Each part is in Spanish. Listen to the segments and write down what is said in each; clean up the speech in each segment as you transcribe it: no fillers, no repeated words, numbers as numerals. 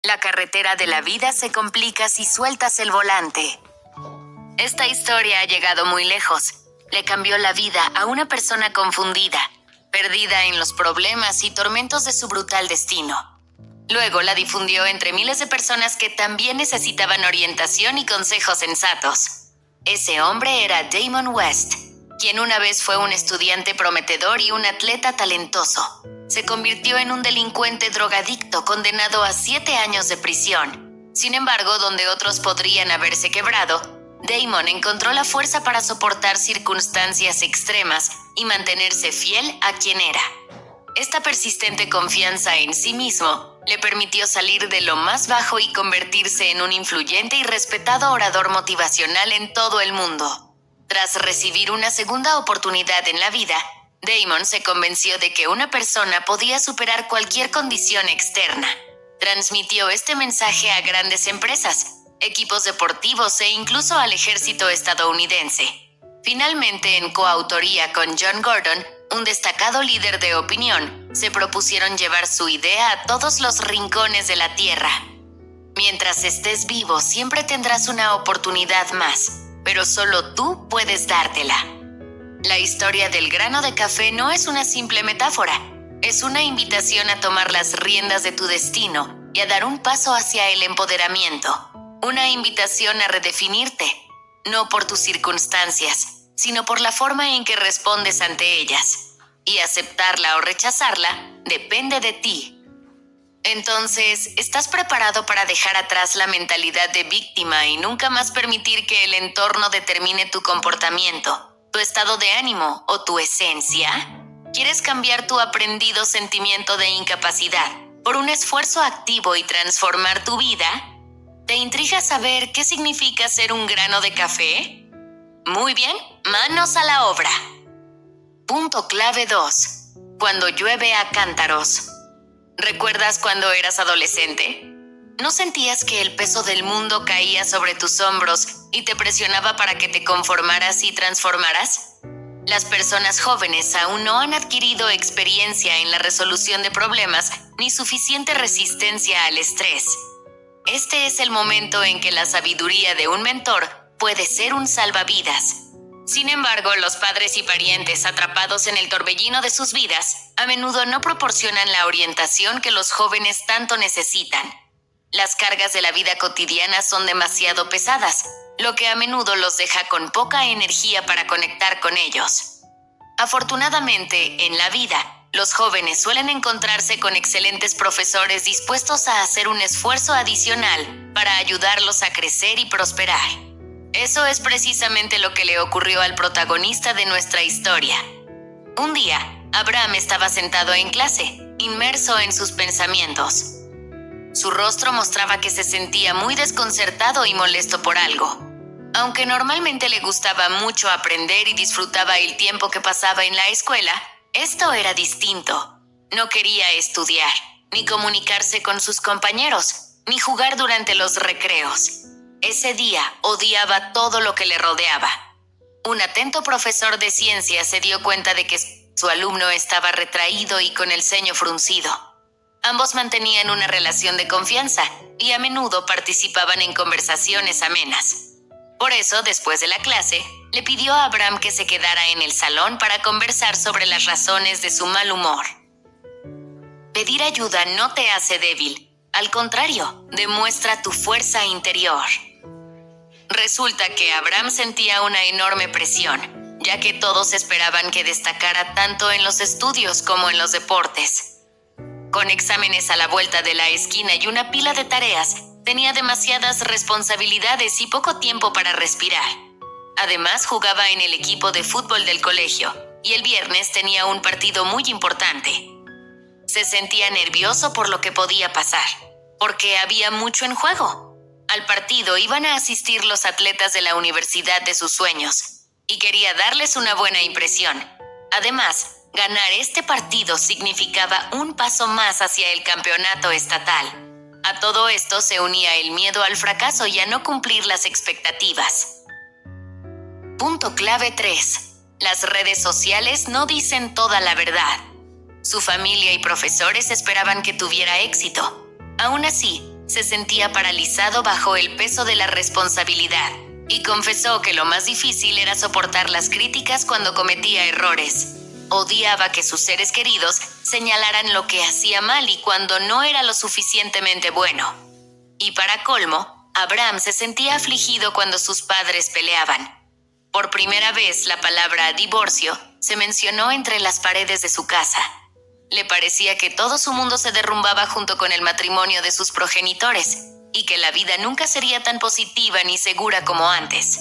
La carretera de la vida se complica si sueltas el volante. Esta historia ha llegado muy lejos. Le cambió la vida a una persona confundida, perdida en los problemas y tormentos de su brutal destino. Luego la difundió entre miles de personas que también necesitaban orientación y consejos sensatos. Ese hombre era Damon West, quien una vez fue un estudiante prometedor y un atleta talentoso. Se convirtió en un delincuente drogadicto condenado a 7 años de prisión. Sin embargo, donde otros podrían haberse quebrado, Damon encontró la fuerza para soportar circunstancias extremas y mantenerse fiel a quien era. Esta persistente confianza en sí mismo le permitió salir de lo más bajo y convertirse en un influyente y respetado orador motivacional en todo el mundo. Tras recibir una segunda oportunidad en la vida, Damon se convenció de que una persona podía superar cualquier condición externa. Transmitió este mensaje a grandes empresas, equipos deportivos e incluso al ejército estadounidense. Finalmente, en coautoría con John Gordon, un destacado líder de opinión, se propusieron llevar su idea a todos los rincones de la Tierra. Mientras estés vivo, siempre tendrás una oportunidad más, pero solo tú puedes dártela. La historia del grano de café no es una simple metáfora, es una invitación a tomar las riendas de tu destino y a dar un paso hacia el empoderamiento. Una invitación a redefinirte, no por tus circunstancias, sino por la forma en que respondes ante ellas. Y aceptarla o rechazarla depende de ti. Entonces, ¿estás preparado para dejar atrás la mentalidad de víctima y nunca más permitir que el entorno determine tu comportamiento, tu estado de ánimo o tu esencia? ¿Quieres cambiar tu aprendido sentimiento de incapacidad por un esfuerzo activo y transformar tu vida? ¿Te intriga saber qué significa ser un grano de café? Muy bien, manos a la obra. Punto clave 2. Cuando llueve a cántaros. ¿Recuerdas cuando eras adolescente? ¿No sentías que el peso del mundo caía sobre tus hombros y te presionaba para que te conformaras y transformaras? Las personas jóvenes aún no han adquirido experiencia en la resolución de problemas ni suficiente resistencia al estrés. Este es el momento en que la sabiduría de un mentor puede ser un salvavidas. Sin embargo, los padres y parientes atrapados en el torbellino de sus vidas a menudo no proporcionan la orientación que los jóvenes tanto necesitan. Las cargas de la vida cotidiana son demasiado pesadas, lo que a menudo los deja con poca energía para conectar con ellos. Afortunadamente, en la vida, los jóvenes suelen encontrarse con excelentes profesores dispuestos a hacer un esfuerzo adicional para ayudarlos a crecer y prosperar. Eso es precisamente lo que le ocurrió al protagonista de nuestra historia. Un día, Abraham estaba sentado en clase, inmerso en sus pensamientos. Su rostro mostraba que se sentía muy desconcertado y molesto por algo. Aunque normalmente le gustaba mucho aprender y disfrutaba el tiempo que pasaba en la escuela, esto era distinto. No quería estudiar, ni comunicarse con sus compañeros, ni jugar durante los recreos. Ese día odiaba todo lo que le rodeaba. Un atento profesor de ciencias se dio cuenta de que su alumno estaba retraído y con el ceño fruncido. Ambos mantenían una relación de confianza y a menudo participaban en conversaciones amenas. Por eso, después de la clase, le pidió a Abraham que se quedara en el salón para conversar sobre las razones de su mal humor. Pedir ayuda no te hace débil. Al contrario, demuestra tu fuerza interior. Resulta que Abraham sentía una enorme presión, ya que todos esperaban que destacara tanto en los estudios como en los deportes. Con exámenes a la vuelta de la esquina y una pila de tareas, tenía demasiadas responsabilidades y poco tiempo para respirar. Además, jugaba en el equipo de fútbol del colegio, y el viernes tenía un partido muy importante. Se sentía nervioso por lo que podía pasar, porque había mucho en juego. Al partido iban a asistir los atletas de la universidad de sus sueños, y quería darles una buena impresión. Además, ganar este partido significaba un paso más hacia el campeonato estatal. A todo esto se unía el miedo al fracaso y a no cumplir las expectativas. Punto clave 3. Las redes sociales no dicen toda la verdad. Su familia y profesores esperaban que tuviera éxito. Aún así, se sentía paralizado bajo el peso de la responsabilidad y confesó que lo más difícil era soportar las críticas cuando cometía errores. Odiaba que sus seres queridos señalaran lo que hacía mal y cuando no era lo suficientemente bueno. Y para colmo, Abraham se sentía afligido cuando sus padres peleaban. Por primera vez, la palabra divorcio se mencionó entre las paredes de su casa. Le parecía que todo su mundo se derrumbaba junto con el matrimonio de sus progenitores y que la vida nunca sería tan positiva ni segura como antes.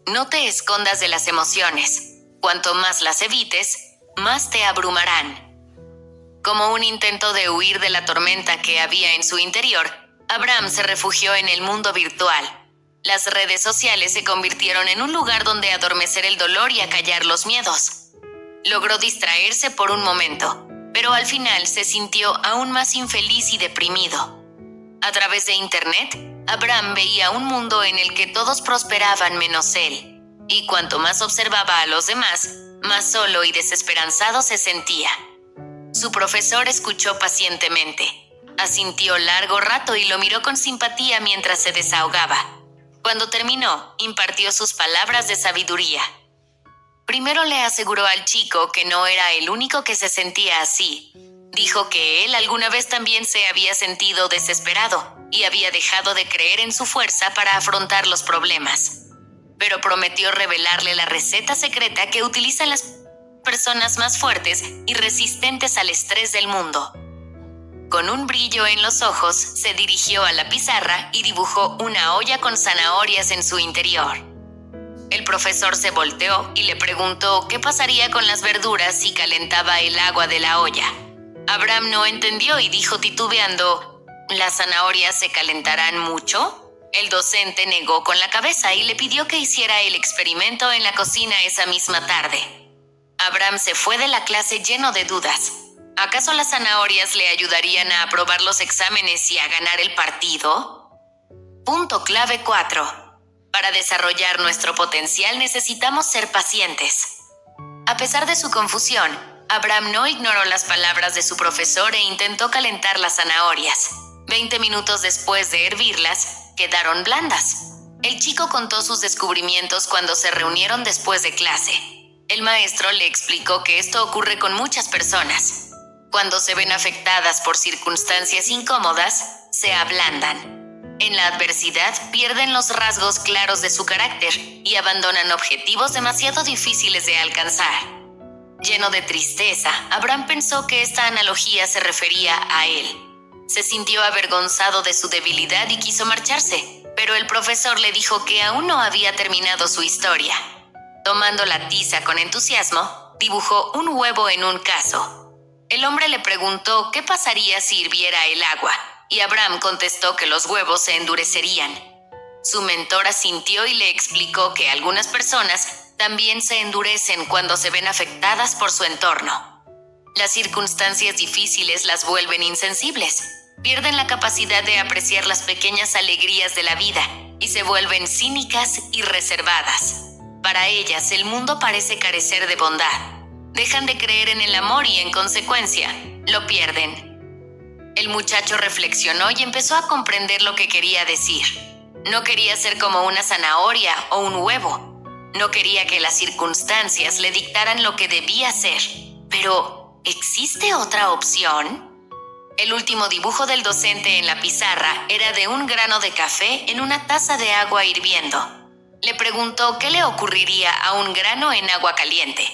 No te escondas de las emociones. Cuanto más las evites, más te abrumarán. Como un intento de huir de la tormenta que había en su interior, Abraham se refugió en el mundo virtual. Las redes sociales se convirtieron en un lugar donde adormecer el dolor y acallar los miedos. Logró distraerse por un momento, pero al final se sintió aún más infeliz y deprimido. A través de Internet, Abraham veía un mundo en el que todos prosperaban menos él. Y cuanto más observaba a los demás, más solo y desesperanzado se sentía. Su profesor escuchó pacientemente. Asintió largo rato y lo miró con simpatía mientras se desahogaba. Cuando terminó, impartió sus palabras de sabiduría. Primero le aseguró al chico que no era el único que se sentía así. Dijo que él alguna vez también se había sentido desesperado y había dejado de creer en su fuerza para afrontar los problemas. Pero prometió revelarle la receta secreta que utilizan las personas más fuertes y resistentes al estrés del mundo. Con un brillo en los ojos, se dirigió a la pizarra y dibujó una olla con zanahorias en su interior. El profesor se volteó y le preguntó qué pasaría con las verduras si calentaba el agua de la olla. Abraham no entendió y dijo titubeando, ¿las zanahorias se calentarán mucho? El docente negó con la cabeza y le pidió que hiciera el experimento en la cocina esa misma tarde. Abraham se fue de la clase lleno de dudas. ¿Acaso las zanahorias le ayudarían a aprobar los exámenes y a ganar el partido? Punto clave 4. Para desarrollar nuestro potencial necesitamos ser pacientes. A pesar de su confusión, Abraham no ignoró las palabras de su profesor e intentó calentar las zanahorias. 20 minutos después de hervirlas, quedaron blandas. El chico contó sus descubrimientos cuando se reunieron después de clase. El maestro le explicó que esto ocurre con muchas personas. Cuando se ven afectadas por circunstancias incómodas, se ablandan. En la adversidad pierden los rasgos claros de su carácter y abandonan objetivos demasiado difíciles de alcanzar. Lleno de tristeza, Abraham pensó que esta analogía se refería a él. Se sintió avergonzado de su debilidad y quiso marcharse, pero el profesor le dijo que aún no había terminado su historia. Tomando la tiza con entusiasmo, dibujó un huevo en un cazo. El hombre le preguntó qué pasaría si hirviera el agua, y Abraham contestó que los huevos se endurecerían. Su mentor asintió y le explicó que algunas personas también se endurecen cuando se ven afectadas por su entorno. Las circunstancias difíciles las vuelven insensibles. Pierden la capacidad de apreciar las pequeñas alegrías de la vida y se vuelven cínicas y reservadas. Para ellas, el mundo parece carecer de bondad. Dejan de creer en el amor y, en consecuencia, lo pierden. El muchacho reflexionó y empezó a comprender lo que quería decir. No quería ser como una zanahoria o un huevo. No quería que las circunstancias le dictaran lo que debía hacer. Pero, ¿existe otra opción? El último dibujo del docente en la pizarra era de un grano de café en una taza de agua hirviendo. Le preguntó qué le ocurriría a un grano en agua caliente.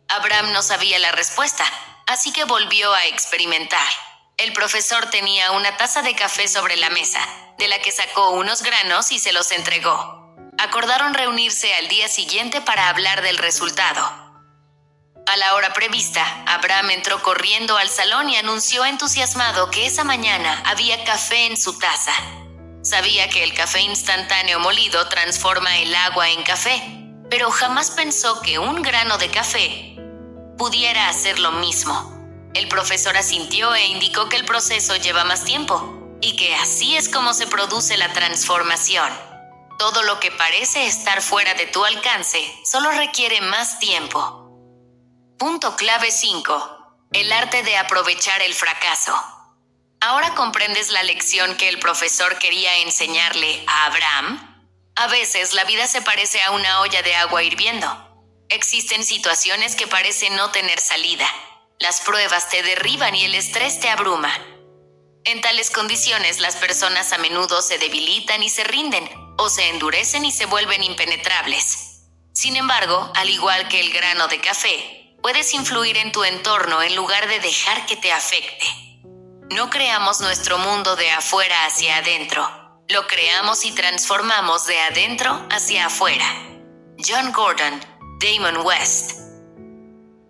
Abraham no sabía la respuesta, así que volvió a experimentar. El profesor tenía una taza de café sobre la mesa, de la que sacó unos granos y se los entregó. Acordaron reunirse al día siguiente para hablar del resultado. A la hora prevista, Abraham entró corriendo al salón y anunció entusiasmado que esa mañana había café en su taza. Sabía que el café instantáneo molido transforma el agua en café, pero jamás pensó que un grano de café pudiera hacer lo mismo. El profesor asintió e indicó que el proceso lleva más tiempo y que así es como se produce la transformación. Todo lo que parece estar fuera de tu alcance solo requiere más tiempo. Punto clave 5. El arte de aprovechar el fracaso. ¿Ahora comprendes la lección que el profesor quería enseñarle a Abraham? A veces la vida se parece a una olla de agua hirviendo. Existen situaciones que parecen no tener salida. Las pruebas te derriban y el estrés te abruma. En tales condiciones, las personas a menudo se debilitan y se rinden, o se endurecen y se vuelven impenetrables. Sin embargo, al igual que el grano de café, puedes influir en tu entorno en lugar de dejar que te afecte. No creamos nuestro mundo de afuera hacia adentro. Lo creamos y transformamos de adentro hacia afuera. John Gordon, Damon West.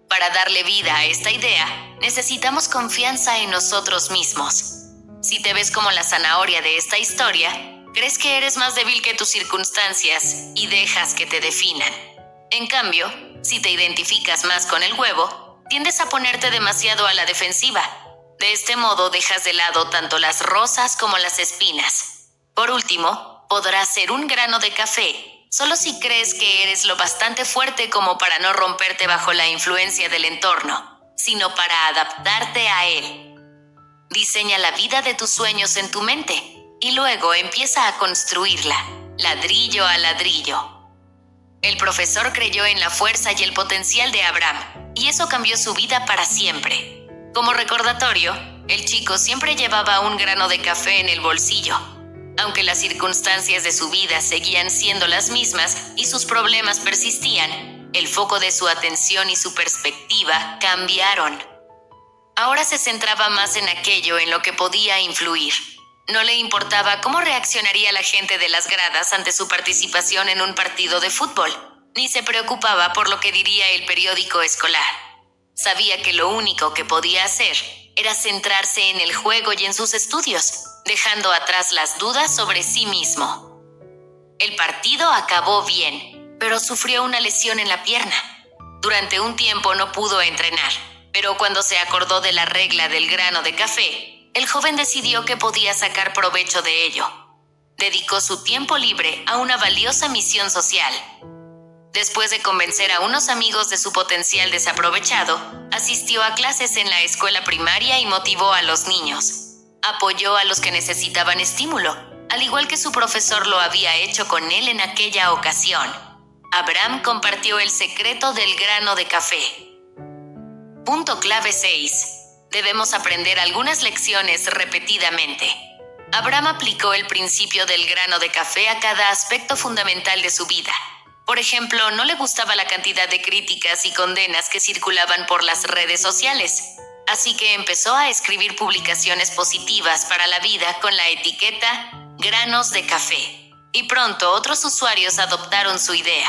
Para darle vida a esta idea, necesitamos confianza en nosotros mismos. Si te ves como la zanahoria de esta historia, crees que eres más débil que tus circunstancias y dejas que te definan. En cambio, si te identificas más con el huevo, tiendes a ponerte demasiado a la defensiva. De este modo dejas de lado tanto las rosas como las espinas. Por último, podrás ser un grano de café, solo si crees que eres lo bastante fuerte como para no romperte bajo la influencia del entorno, sino para adaptarte a él. Diseña la vida de tus sueños en tu mente y luego empieza a construirla, ladrillo a ladrillo. El profesor creyó en la fuerza y el potencial de Abraham, y eso cambió su vida para siempre. Como recordatorio, el chico siempre llevaba un grano de café en el bolsillo. Aunque las circunstancias de su vida seguían siendo las mismas y sus problemas persistían, el foco de su atención y su perspectiva cambiaron. Ahora se centraba más en aquello en lo que podía influir. No le importaba cómo reaccionaría la gente de las gradas ante su participación en un partido de fútbol, ni se preocupaba por lo que diría el periódico escolar. Sabía que lo único que podía hacer era centrarse en el juego y en sus estudios, dejando atrás las dudas sobre sí mismo. El partido acabó bien, pero sufrió una lesión en la pierna. Durante un tiempo no pudo entrenar. Pero cuando se acordó de la regla del grano de café, el joven decidió que podía sacar provecho de ello. Dedicó su tiempo libre a una valiosa misión social. Después de convencer a unos amigos de su potencial desaprovechado, asistió a clases en la escuela primaria y motivó a los niños. Apoyó a los que necesitaban estímulo, al igual que su profesor lo había hecho con él en aquella ocasión. Abraham compartió el secreto del grano de café. Punto clave 6. Debemos aprender algunas lecciones repetidamente. Abraham aplicó el principio del grano de café a cada aspecto fundamental de su vida. Por ejemplo, no le gustaba la cantidad de críticas y condenas que circulaban por las redes sociales, así que empezó a escribir publicaciones positivas para la vida con la etiqueta granos de café. Y pronto otros usuarios adoptaron su idea.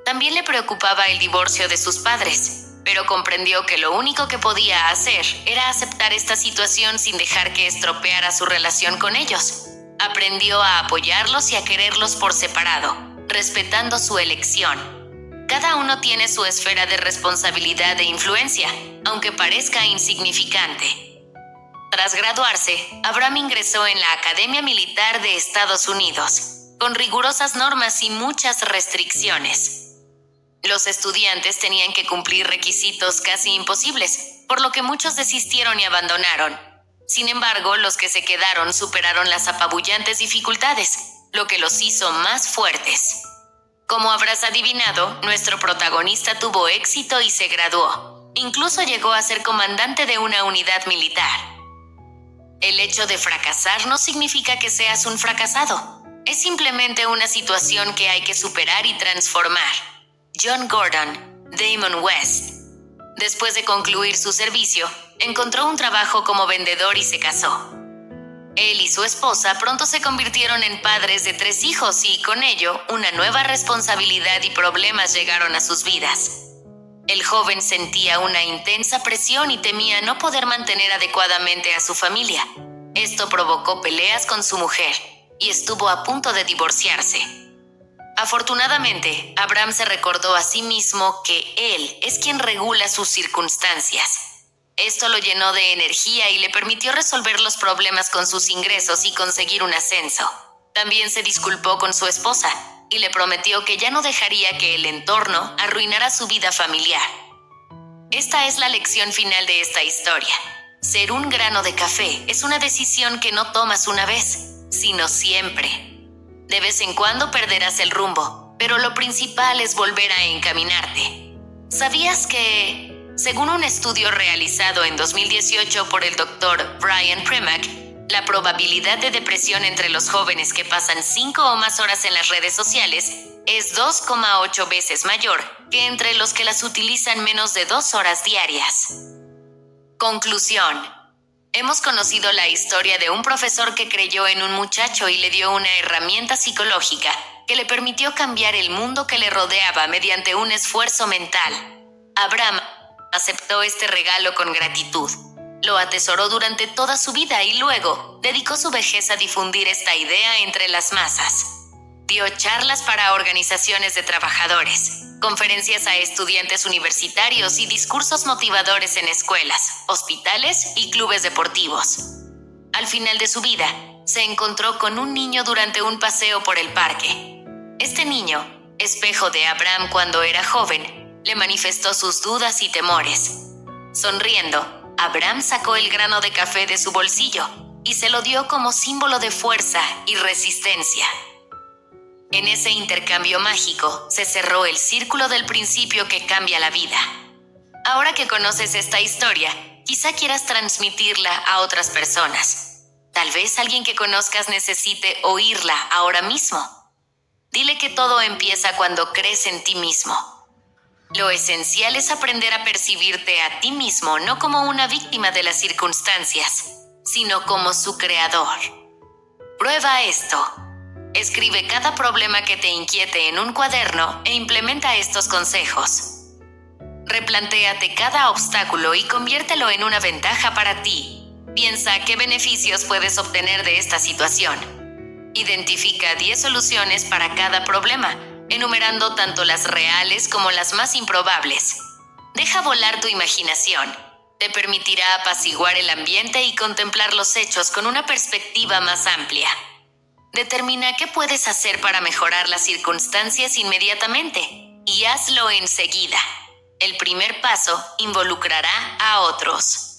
También le preocupaba el divorcio de sus padres, pero comprendió que lo único que podía hacer era aceptar esta situación sin dejar que estropeara su relación con ellos. Aprendió a apoyarlos y a quererlos por separado, respetando su elección. Cada uno tiene su esfera de responsabilidad e influencia, aunque parezca insignificante. Tras graduarse, Abraham ingresó en la Academia Militar de Estados Unidos, con rigurosas normas y muchas restricciones. Los estudiantes tenían que cumplir requisitos casi imposibles, por lo que muchos desistieron y abandonaron. Sin embargo, los que se quedaron superaron las apabullantes dificultades, lo que los hizo más fuertes. Como habrás adivinado, nuestro protagonista tuvo éxito y se graduó. Incluso llegó a ser comandante de una unidad militar. El hecho de fracasar no significa que seas un fracasado. Es simplemente una situación que hay que superar y transformar. John Gordon, Damon West. Después de concluir su servicio, encontró un trabajo como vendedor y se casó. Él y su esposa pronto se convirtieron en padres de 3 hijos y, con ello, una nueva responsabilidad y problemas llegaron a sus vidas. El joven sentía una intensa presión y temía no poder mantener adecuadamente a su familia. Esto provocó peleas con su mujer y estuvo a punto de divorciarse. Afortunadamente, Abraham se recordó a sí mismo que él es quien regula sus circunstancias. Esto lo llenó de energía y le permitió resolver los problemas con sus ingresos y conseguir un ascenso. También se disculpó con su esposa y le prometió que ya no dejaría que el entorno arruinara su vida familiar. Esta es la lección final de esta historia. Ser un grano de café es una decisión que no tomas una vez, sino siempre. De vez en cuando perderás el rumbo, pero lo principal es volver a encaminarte. ¿Sabías que, según un estudio realizado en 2018 por el Dr. Brian Premack, la probabilidad de depresión entre los jóvenes que pasan 5 o más horas en las redes sociales es 2,8 veces mayor que entre los que las utilizan menos de 2 horas diarias? Conclusión. Hemos conocido la historia de un profesor que creyó en un muchacho y le dio una herramienta psicológica que le permitió cambiar el mundo que le rodeaba mediante un esfuerzo mental. Abraham aceptó este regalo con gratitud. Lo atesoró durante toda su vida y luego dedicó su vejez a difundir esta idea entre las masas. Dio charlas para organizaciones de trabajadores, conferencias a estudiantes universitarios y discursos motivadores en escuelas, hospitales y clubes deportivos. Al final de su vida, se encontró con un niño durante un paseo por el parque. Este niño, espejo de Abraham cuando era joven, le manifestó sus dudas y temores. Sonriendo, Abraham sacó el grano de café de su bolsillo y se lo dio como símbolo de fuerza y resistencia. En ese intercambio mágico se cerró el círculo del principio que cambia la vida. Ahora que conoces esta historia, quizá quieras transmitirla a otras personas. Tal vez alguien que conozcas necesite oírla ahora mismo. Dile que todo empieza cuando crees en ti mismo. Lo esencial es aprender a percibirte a ti mismo no como una víctima de las circunstancias, sino como su creador. Prueba esto. Escribe cada problema que te inquiete en un cuaderno e implementa estos consejos. Replantéate cada obstáculo y conviértelo en una ventaja para ti. Piensa qué beneficios puedes obtener de esta situación. Identifica 10 soluciones para cada problema, enumerando tanto las reales como las más improbables. Deja volar tu imaginación. Te permitirá apaciguar el ambiente y contemplar los hechos con una perspectiva más amplia. Determina qué puedes hacer para mejorar las circunstancias inmediatamente y hazlo enseguida. El primer paso involucrará a otros.